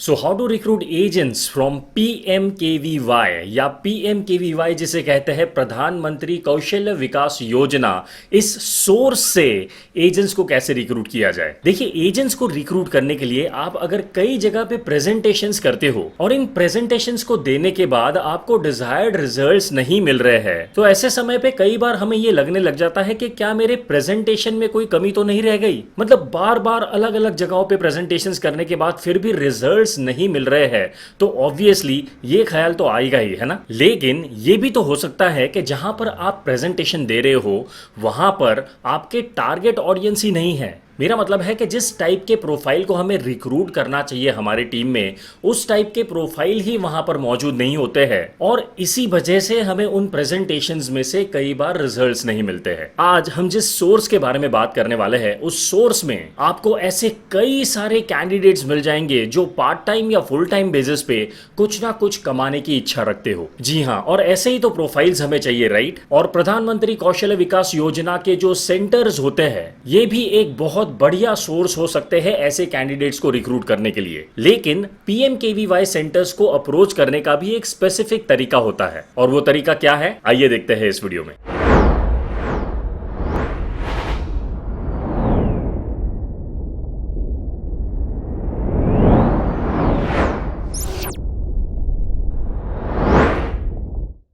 So how to recruit agents from PMKVY या PMKVY जिसे कहते हैं प्रधानमंत्री कौशल्य विकास योजना। इस सोर्स से एजेंट्स को कैसे रिक्रूट किया जाए। देखिए, एजेंट्स को रिक्रूट करने के लिए आप अगर कई जगह पे प्रेजेंटेशंस करते हो और इन प्रेजेंटेशंस को देने के बाद आपको डिजायर्ड रिजल्ट्स नहीं मिल रहे हैं, तो ऐसे समय पे कई बार हमें ये लगने लग जाता है कि क्या मेरे प्रेजेंटेशन में कोई कमी तो नहीं रह गई। मतलब बार बार अलग अलग जगहों पे प्रेजेंटेशंस करने के बाद फिर भी रिजल्ट्स नहीं मिल रहे हैं, तो ऑब्वियसली ये ख्याल तो आएगा ही, है ना। लेकिन ये भी तो हो सकता है कि जहां पर आप प्रेजेंटेशन दे रहे हो वहां पर आपके टारगेट ऑडियंस ही नहीं है। मेरा मतलब है कि जिस टाइप के प्रोफाइल को हमें रिक्रूट करना चाहिए हमारी टीम में, उस टाइप के प्रोफाइल ही वहां पर मौजूद नहीं होते हैं और इसी वजह से हमें उन प्रेजेंटेशंस में से कई बार रिजल्ट्स नहीं मिलते हैं। आज हम जिस सोर्स के बारे में बात करने वाले हैं, उस सोर्स में आपको ऐसे कई सारे कैंडिडेट्स मिल जाएंगे जो पार्ट टाइम या फुल टाइम बेसिस पे कुछ ना कुछ कमाने की इच्छा रखते हो। जी हाँ, और ऐसे ही तो प्रोफाइल्स हमें चाहिए, राइट। और प्रधानमंत्री कौशल्य विकास योजना के जो सेंटर्स होते हैं, ये भी एक बहुत बढ़िया सोर्स हो सकते हैं ऐसे कैंडिडेट्स को रिक्रूट करने के लिए। लेकिन PMKVY सेंटर्स को अप्रोच करने का भी एक स्पेसिफिक तरीका होता है, और वो तरीका क्या है, आइए देखते हैं इस वीडियो में।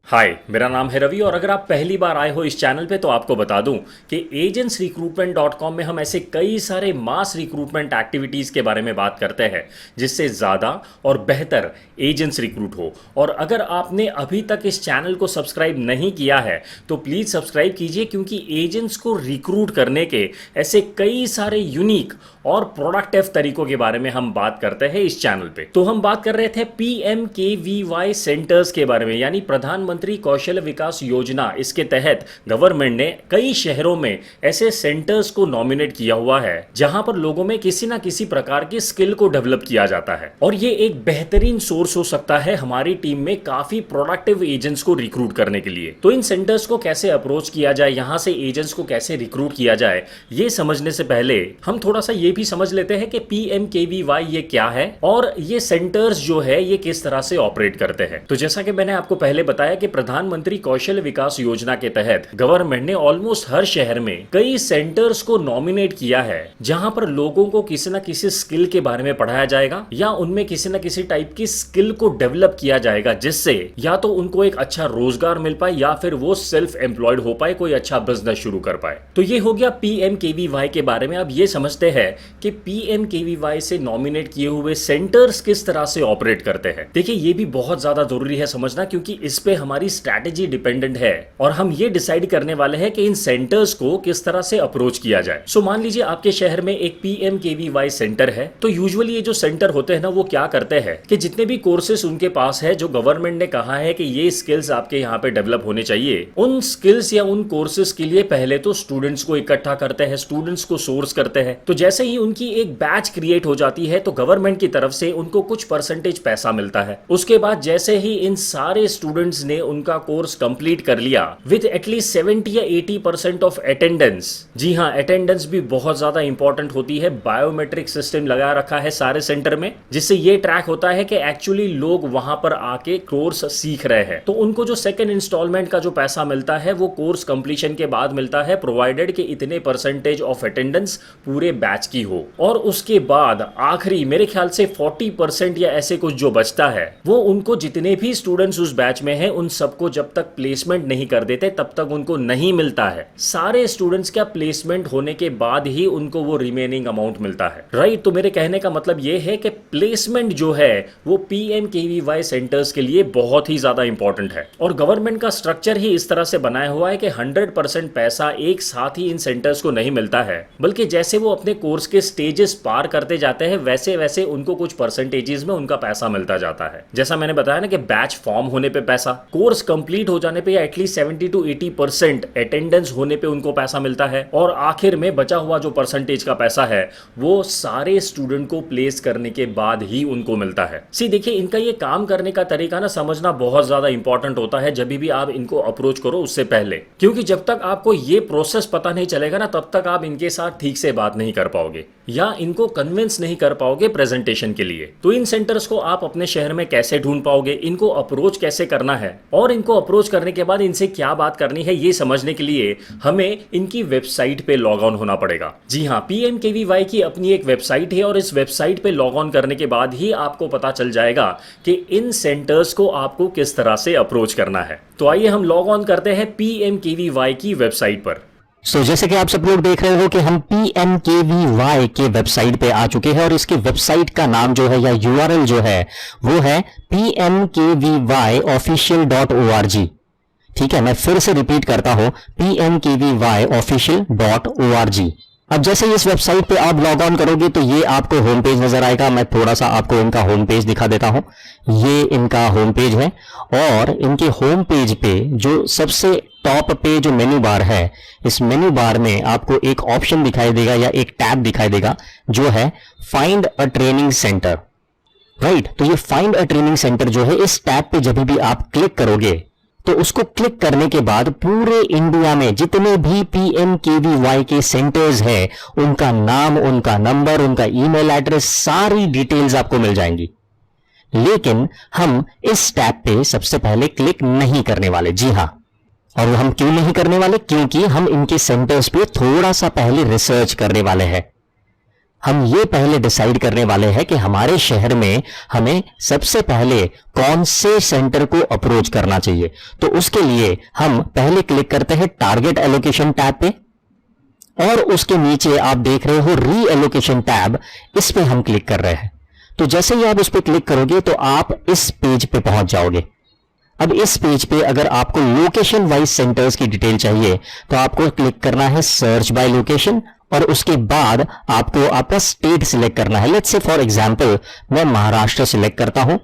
हाय, मेरा नाम है रवि और अगर आप पहली बार आए हो इस चैनल पे तो आपको बता दूं कि agentsrecruitment.com में हम ऐसे कई सारे मास रिक्रूटमेंट एक्टिविटीज़ के बारे में बात करते हैं जिससे ज़्यादा और बेहतर एजेंट्स रिक्रूट हो। और अगर आपने अभी तक इस चैनल को सब्सक्राइब नहीं किया है तो प्लीज़ सब्सक्राइब कीजिए, क्योंकि एजेंट्स को रिक्रूट करने के ऐसे कई सारे यूनिक और प्रोडक्टिव तरीकों के बारे में हम बात करते हैं इस चैनल पे। तो हम बात कर रहे थे PMKVY सेंटर्स के बारे में, यानी प्रधानमंत्री कौशल विकास योजना। इसके तहत गवर्नमेंट ने कई शहरों में ऐसे सेंटर्स को नॉमिनेट किया हुआ है जहां पर लोगों में किसी ना किसी प्रकार की स्किल को डेवलप किया जाता है, और ये एक बेहतरीन सोर्स हो सकता है हमारी टीम में काफी प्रोडक्टिव एजेंट्स को रिक्रूट करने के लिए। तो इन सेंटर्स को कैसे अप्रोच किया जाए, यहां से एजेंट्स को कैसे रिक्रूट किया जाए, ये समझने से पहले हम थोड़ा सा ये भी समझ लेते हैं कि PMKVY ये क्या है और ये सेंटर्स जो है ये किस तरह से ऑपरेट करते हैं। तो जैसा कि मैंने आपको पहले बताया कि प्रधानमंत्री कौशल विकास योजना के तहत गवर्नमेंट ने ऑलमोस्ट हर शहर में कई सेंटर्स को नॉमिनेट किया है जहां पर लोगों को किसी ना किसी स्किल के बारे में पढ़ाया जाएगा या उनमें किसी ना किसी टाइप की स्किल को डेवलप किया जाएगा, जिससे या तो उनको एक अच्छा रोजगार मिल पाए या फिर वो सेल्फ एम्प्लॉयड हो पाए, कोई अच्छा बिजनेस शुरू कर पाए। तो ये हो गया PMKVY के बारे में। अब ये समझते हैं कि PMKVY से नॉमिनेट किए हुए सेंटर्स किस तरह से ऑपरेट करते हैं। देखिए, ये भी बहुत ज्यादा जरूरी है समझना, क्योंकि इस पे हमारी स्ट्रैटेजी डिपेंडेंट है और हम ये डिसाइड करने वाले हैं कि इन सेंटर्स को किस तरह से अप्रोच किया जाए। सो मान लीजिए आपके शहर में एक PMKVY सेंटर है, तो यूजुअली ये जो सेंटर होते हैं ना, वो क्या करते हैं कि जितने भी कोर्सेस उनके पास है जो गवर्नमेंट ने कहा है कि ये स्किल्स आपके यहाँ पे डेवलप होने चाहिए, उन स्किल्स या उन कोर्सेस के लिए पहले तो स्टूडेंट्स को इकट्ठा करते हैं, स्टूडेंट्स को सोर्स करते हैं। तो जैसे ही उनकी एक बैच क्रिएट हो जाती है तो गवर्नमेंट की तरफ से उनको कुछ परसेंटेज पैसा मिलता है। उसके बाद जैसे ही इन सारे स्टूडेंट्स ने उनका कोर्स कंप्लीट कर लिया विद एटलीस्ट 70 या 80% ऑफ अटेंडेंस, जी हाँ, अटेंडेंस भी बहुत ज्यादा इंपॉर्टेंट होती है। बायोमेट्रिक सिस्टम लगा रखा है सारे सेंटर में, जिससे ये ट्रैक होता है कि एक्चुअली लोग वहां पर आके कोर्स सीख रहे हैं। तो उनको जो सेकंड इंस्टॉलमेंट का जो पैसा मिलता है वो कोर्स कंप्लीशन के बाद मिलता है, प्रोवाइडेड कि इतने परसेंटेज ऑफ अटेंडेंस पूरे बैच की हो। और उसके बाद आखिरी मेरे ख्याल से 40% या ऐसे कुछ जो बचता है वो उनको, जितने भी स्टूडेंट्स उस बैच में हैं, उन सबको जब तक प्लेसमेंट नहीं कर देते तब तक उनको नहीं मिलता है। सारे स्टूडेंट्स का प्लेसमेंट होने के बाद ही उनको वो रिमेनिंग अमाउंट मिलता है, राइट। तो मेरे कहने का मतलब ये है कि प्लेसमेंट जो है वो PMKVY सेंटर्स के लिए बहुत ही ज्यादा इंपॉर्टेंट है, और गवर्नमेंट का स्ट्रक्चर ही इस तरह से बनाया हुआ है कि 100% पैसा एक साथ ही इन सेंटर्स को नहीं मिलता है, बल्कि जैसे वो अपने कोर्स के स्टेजेस पार करते जाते हैं वैसे वैसे उनको कुछ परसेंटेजेस में उनका पैसा मिलता जाता है। जैसा मैंने बताया ना कि बैच फॉर्म होने पे पैसा, कोर्स कंप्लीट हो जाने पे या एटलीस्ट 70 to 80% अटेंडेंस होने पे उनको पैसा मिलता है, और आखिर में बचा हुआ जो परसेंटेज का पैसा है वो सारे स्टूडेंट को प्लेस करने के बाद ही उनको मिलता है। देखिए, इनका ये काम करने का तरीका ना समझना बहुत ज्यादा इंपॉर्टेंट होता है जब भी आप इनको अप्रोच करो उससे पहले, क्योंकि जब तक आपको ये प्रोसेस पता नहीं चलेगा ना तब तक आप इनके साथ ठीक से बात नहीं कर पाओगे या इनको कन्विंस नहीं कर पाओगे प्रेजेंटेशन के लिए। तो इन सेंटर्स को आप अपने शहर में कैसे ढूंढ पाओगे, इनको अप्रोच कैसे करना है और इनको अप्रोच करने के बाद इनसे क्या बात करनी है, ये समझने के लिए हमें इनकी वेबसाइट पे लॉग ऑन होना पड़ेगा। जी हाँ, PMKVY की अपनी एक वेबसाइट है और इस वेबसाइट पे लॉग ऑन करने के बाद ही आपको पता चल जाएगा कि इन सेंटर्स को आपको किस तरह से अप्रोच करना है। तो आइए हम लॉग ऑन करते हैं PMKVY की वेबसाइट पर। जैसे कि आप सब लोग देख रहे हो कि हम PMKVY के वेबसाइट पे आ चुके हैं और इसकी वेबसाइट का नाम जो है या URL जो है वो है pmkvyofficial.org। ठीक है, मैं फिर से रिपीट करता हूं, pmkvyofficial.org। अब जैसे इस वेबसाइट पे आप लॉग ऑन करोगे तो ये आपको होम पेज नजर आएगा। मैं थोड़ा सा आपको इनका होम पेज दिखा देता हूं। ये इनका होम पेज है और इनके होम पेज पे जो सबसे टॉप पे जो मेनू बार है, इस मेनू बार में आपको एक ऑप्शन दिखाई देगा या एक टैब दिखाई देगा जो है find a training centre. Right, तो ये फाइंड अ ट्रेनिंग सेंटर जो है, इस टैब पे जब भी आप क्लिक करोगे तो उसको क्लिक करने के बाद पूरे इंडिया में जितने भी PMKVY के सेंटर्स हैं उनका नाम, उनका नंबर, उनका ईमेल एड्रेस, सारी डिटेल्स आपको मिल जाएंगी। लेकिन हम इस टैब पे सबसे पहले क्लिक नहीं करने वाले। जी हां, और हम क्यों नहीं करने वाले? क्योंकि हम इनके सेंटर्स पे थोड़ा सा पहले रिसर्च करने वाले हैं। हम ये पहले डिसाइड करने वाले हैं कि हमारे शहर में हमें सबसे पहले कौन से सेंटर को अप्रोच करना चाहिए। तो उसके लिए हम पहले क्लिक करते हैं टारगेट एलोकेशन टैब पे और उसके नीचे आप देख रहे हो री एलोकेशन टैब, इस पे हम क्लिक कर रहे हैं। तो जैसे ही आप उस पे क्लिक करोगे तो आप इस पेज पे पहुंच जाओगे। अब इस पेज पे अगर आपको लोकेशन वाइज सेंटर्स की डिटेल चाहिए तो आपको क्लिक करना है सर्च बाय लोकेशन और उसके बाद आपको आपका स्टेट सिलेक्ट करना है। लेट्स से फॉर एग्जांपल मैं महाराष्ट्र सिलेक्ट करता हूं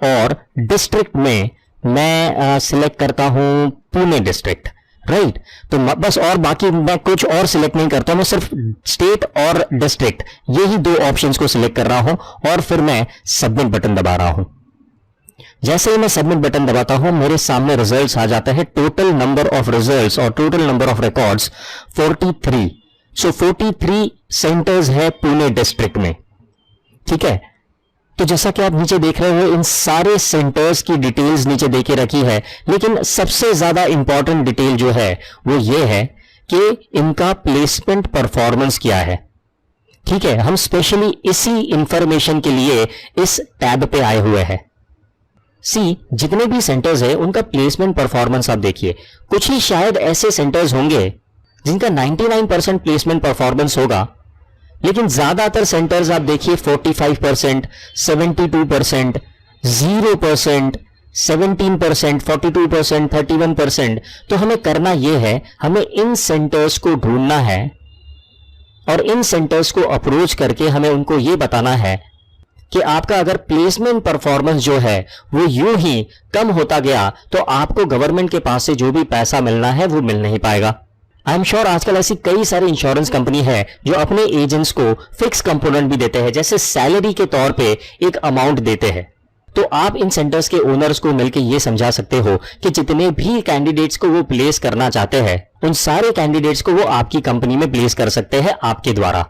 और डिस्ट्रिक्ट में मैं सिलेक्ट करता हूं पुणे डिस्ट्रिक्ट। राइट, तो बस, और बाकी मैं कुछ और सिलेक्ट नहीं करता हूं, मैं सिर्फ स्टेट और डिस्ट्रिक्ट यही दो ऑप्शंस को सिलेक्ट कर रहा हूं और फिर मैं सबमिट बटन दबा रहा हूं। जैसे ही मैं सबमिट बटन दबाता हूं मेरे सामने रिजल्ट्स आ जाता है। टोटल नंबर ऑफ रिजल्ट्स और total number of records 43। So 43 centres है पुणे डिस्ट्रिक्ट में। ठीक है, तो जैसा कि आप नीचे देख रहे हो इन सारे सेंटर्स की डिटेल्स नीचे देके रखी है, लेकिन सबसे ज्यादा इंपॉर्टेंट डिटेल जो है वो ये है कि इनका प्लेसमेंट परफॉर्मेंस क्या है। ठीक है, हम स्पेशली इसी इंफॉर्मेशन के लिए इस टैब पे आए हुए हैं। जितने भी सेंटर्स है उनका प्लेसमेंट परफॉर्मेंस आप देखिए। कुछ ही शायद ऐसे सेंटर्स होंगे जिनका 99% प्लेसमेंट परफॉर्मेंस होगा, लेकिन ज्यादातर सेंटर्स आप देखिए 45%, 72%, 0%, 17%, 42%, 31%। तो हमें करना यह है, हमें इन सेंटर्स को ढूंढना है और इन सेंटर्स को अप्रोच करके हमें उनको यह बताना है कि आपका अगर प्लेसमेंट परफॉर्मेंस जो है वो यूं ही कम होता गया तो आपको गवर्नमेंट के पास से जो भी पैसा मिलना है वो मिल नहीं पाएगा। आई एम श्योर आजकल ऐसी कई सारी इंश्योरेंस कंपनी है जो अपने एजेंट्स को फिक्स कंपोनेंट भी देते हैं, जैसे सैलरी के तौर पे एक अमाउंट देते हैं। तो आप इन सेंटर्स के ओनर्स को मिलकर यह समझा सकते हो कि जितने भी कैंडिडेट्स को वो प्लेस करना चाहते हैं उन सारे कैंडिडेट्स को वो आपकी कंपनी में प्लेस कर सकते हैं आपके द्वारा।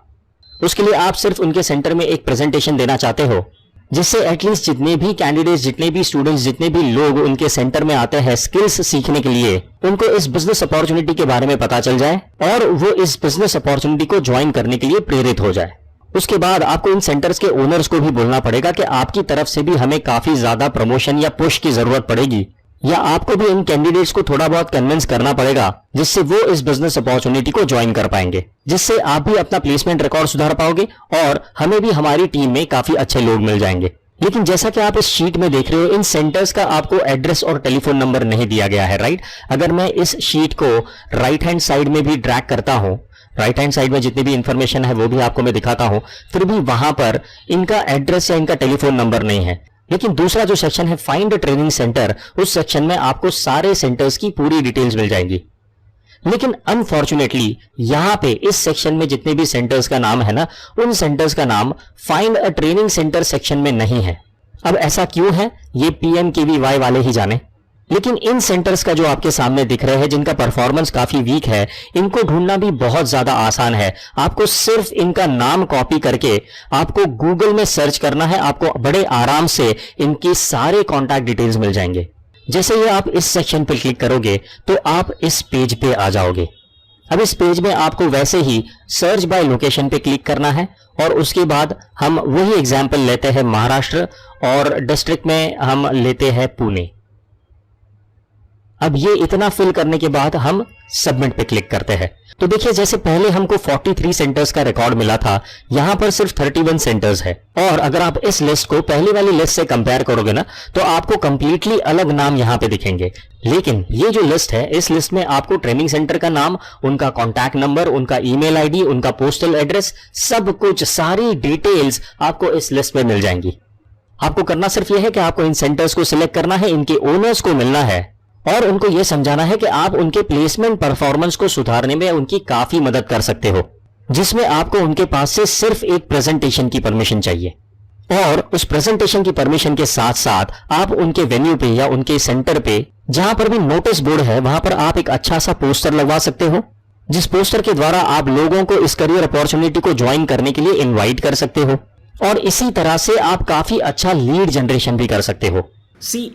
उसके लिए आप सिर्फ उनके सेंटर में एक प्रेजेंटेशन देना चाहते हो जिससे एटलीस्ट जितने भी कैंडिडेट्स, जितने भी स्टूडेंट्स, जितने भी लोग उनके सेंटर में आते हैं स्किल्स सीखने के लिए, उनको इस बिजनेस अपॉर्चुनिटी के बारे में पता चल जाए और वो इस बिजनेस अपॉर्चुनिटी को ज्वाइन करने के लिए प्रेरित हो जाए। उसके बाद आपको इन सेंटर्स के ओनर्स को भी बोलना पड़ेगा कि आपकी तरफ से भी हमें काफी ज्यादा प्रमोशन या पुश की जरूरत पड़ेगी, या आपको भी इन कैंडिडेट्स को थोड़ा बहुत कन्विंस करना पड़ेगा जिससे वो इस बिजनेस अपॉर्चुनिटी को ज्वाइन कर पाएंगे, जिससे आप भी अपना प्लेसमेंट रिकॉर्ड सुधार पाओगे और हमें भी हमारी टीम में काफी अच्छे लोग मिल जाएंगे। लेकिन जैसा कि आप इस शीट में देख रहे हो इन सेंटर्स का आपको एड्रेस और टेलीफोन नंबर नहीं दिया गया है। राइट, अगर मैं इस शीट को राइट हैंड साइड में भी ड्रैग करता हूं, राइट हैंड साइड में जितनी भी इंफॉर्मेशन है वो भी आपको मैं दिखाता हूं, फिर भी वहां पर इनका एड्रेस या इनका टेलीफोन नंबर नहीं है। लेकिन दूसरा जो सेक्शन है फाइंड ट्रेनिंग सेंटर, उस सेक्शन में आपको सारे सेंटर्स की पूरी डिटेल्स मिल जाएंगी। लेकिन अनफॉर्चुनेटली यहां पे इस सेक्शन में जितने भी सेंटर्स का नाम है ना, उन सेंटर्स का नाम find a training centre section में नहीं है। अब ऐसा क्यों है, ये PMKVY वाले ही जाने। लेकिन इन सेंटर्स का जो आपके सामने दिख रहे हैं, जिनका परफॉर्मेंस काफी वीक है, इनको ढूंढना भी बहुत ज्यादा आसान है। आपको सिर्फ इनका नाम कॉपी करके आपको गूगल में सर्च करना है, आपको बड़े आराम से इनकी सारे कॉन्टैक्ट डिटेल्स मिल जाएंगे। जैसे ही आप इस सेक्शन पर क्लिक करोगे तो आप इस पेज पे आ जाओगे। अब इस पेज में आपको वैसे ही सर्च बाय लोकेशन पे क्लिक करना है और उसके बाद हम वही एग्जाम्पल लेते हैं महाराष्ट्र और डिस्ट्रिक्ट में हम लेते हैं पुणे। अब ये इतना फिल करने के बाद हम सबमिट पे क्लिक करते हैं। तो देखिए, जैसे पहले हमको 43 सेंटर्स का रिकॉर्ड मिला था, यहां पर सिर्फ 31 सेंटर्स है। और अगर आप इस लिस्ट को पहले वाली लिस्ट से कंपेयर करोगे ना, तो आपको कंप्लीटली अलग नाम यहां पे दिखेंगे। लेकिन ये जो लिस्ट है, इस लिस्ट में आपको ट्रेनिंग सेंटर का नाम, उनका कॉन्टैक्ट नंबर, उनका ईमेल आईडी, उनका पोस्टल एड्रेस, सब कुछ, सारी डिटेल्स आपको इस लिस्ट में मिल जाएंगी। आपको करना सिर्फ यह है कि आपको इन सेंटर्स को सिलेक्ट करना है, इनके ओनर्स को मिलना है और उनको यह समझाना है कि आप उनके प्लेसमेंट परफॉर्मेंस को सुधारने में उनकी काफी मदद कर सकते हो, जिसमें आपको उनके पास से सिर्फ एक प्रेजेंटेशन की परमिशन चाहिए। और उस प्रेजेंटेशन की परमिशन के साथ साथ आप उनके वेन्यू पे या उनके सेंटर पे जहां पर भी नोटिस बोर्ड है, वहां पर आप एक अच्छा सा पोस्टर लगवा सकते हो, जिस पोस्टर के द्वारा आप लोगों को इस करियर अपॉर्चुनिटी को ज्वाइन करने के लिए इनवाइट कर सकते हो। और इसी तरह से आप काफी अच्छा लीड जनरेशन भी कर सकते हो।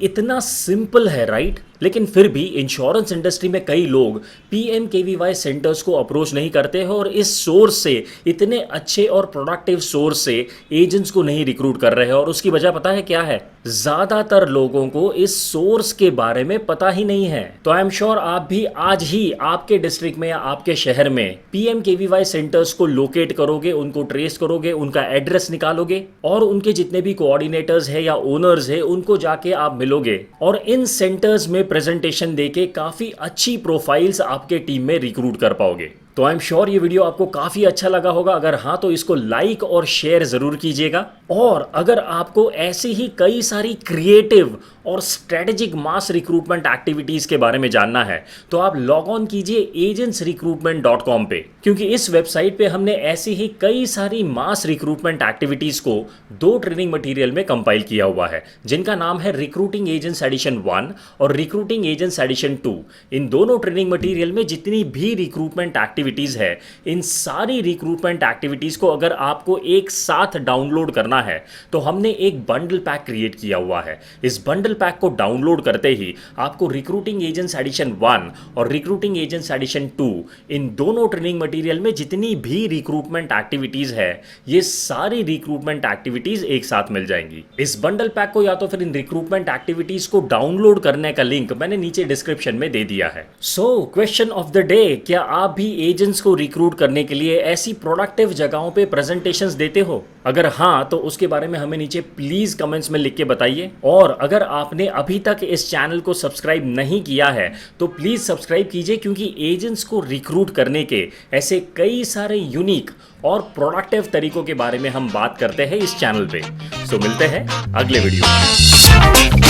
इतना सिंपल है, राइट? लेकिन फिर भी इंश्योरेंस इंडस्ट्री में कई लोग PMKVY सेंटर्स को अप्रोच नहीं करते हैं और इस सोर्स से, इतने अच्छे और प्रोडक्टिव सोर्स से एजेंट्स को नहीं रिक्रूट कर रहे हैं। और उसकी वजह पता है क्या है? ज़्यादातर लोगों को इस सोर्स के बारे में पता ही नहीं है। तो आई एम श्योर आप भी आज ही आपके डिस्ट्रिक्ट में या आपके शहर में PMKVY सेंटर्स को लोकेट करोगे, उनको ट्रेस करोगे, उनका एड्रेस निकालोगे और उनके जितने भी कोऑर्डिनेटर्स है या ओनर्स है, उनको जाके आप मिलोगे और इन सेंटर्स में प्रेजेंटेशन देके काफी अच्छी प्रोफाइल्स आपके टीम में रिक्रूट कर पाओगे। तो आई एम श्योर ये वीडियो आपको काफी अच्छा लगा होगा। अगर हाँ, तो इसको लाइक और शेयर जरूर कीजिएगा। और अगर आपको ऐसी ही कई सारी क्रिएटिव और स्ट्रेटेजिक मास रिक्रूटमेंट एक्टिविटीज के बारे में जानना है, तो आप लॉग ऑन कीजिए agentsrecruitment.com पे, क्योंकि इस वेबसाइट पे हमने ऐसी ही कई सारी मास रिक्रूटमेंट एक्टिविटीज को 2 ट्रेनिंग मटेरियल में कंपाइल किया हुआ है, जिनका नाम है रिक्रूटिंग एजेंट्स एडिशन 1 और रिक्रूटिंग एजेंट्स एडिशन 2। इन दोनों ट्रेनिंग मटेरियल में जितनी भी रिक्रूटमेंट एक्टिविटीज है, इन सारी रिक्रूटमेंट एक्टिविटीज को अगर आपको एक साथ डाउनलोड करना है, तो हमने एक बंडल पैक क्रिएट किया हुआ है। इस बंडल पैक को डाउनलोड करते ही आपको रिक्रूटिंग एजेंट्स एडिशन 1 और रिक्रूटिंग एजेंट्स एडिशन 2, इन दोनों ट्रेनिंग मटेरियल में जितनी भी रिक्रूटमेंट एक्टिविटीज है, ये सारी रिक्रूटमेंट एक्टिविटीज एक साथ मिल जाएंगी। इस बंडल पैक को या तो फिर इन रिक्रूटमेंट एक्टिविटीज को डाउनलोड करने का लिंक मैंने नीचे डिस्क्रिप्शन में दे दिया है। So question of the day, क्या आप भी एजेंट्स को रिक्रूट करने के लिए ऐसी प्रोडक्टिव जगहों पे प्रेजेंटेशंस देते हो? अगर हाँ, तो उसके बारे में हमें नीचे प्लीज कमेंट्स में लिख के बताइए। और अगर आपने अभी तक इस चैनल को सब्सक्राइब नहीं किया है, तो प्लीज सब्सक्राइब कीजिए, क्योंकि एजेंट्स को रिक्रूट करने के ऐसे कई सारे यूनिक और प्रोडक्टिव तरीकों के बारे में हम बात करते हैं इस चैनल पे। सो मिलते हैं अगले वीडियो में।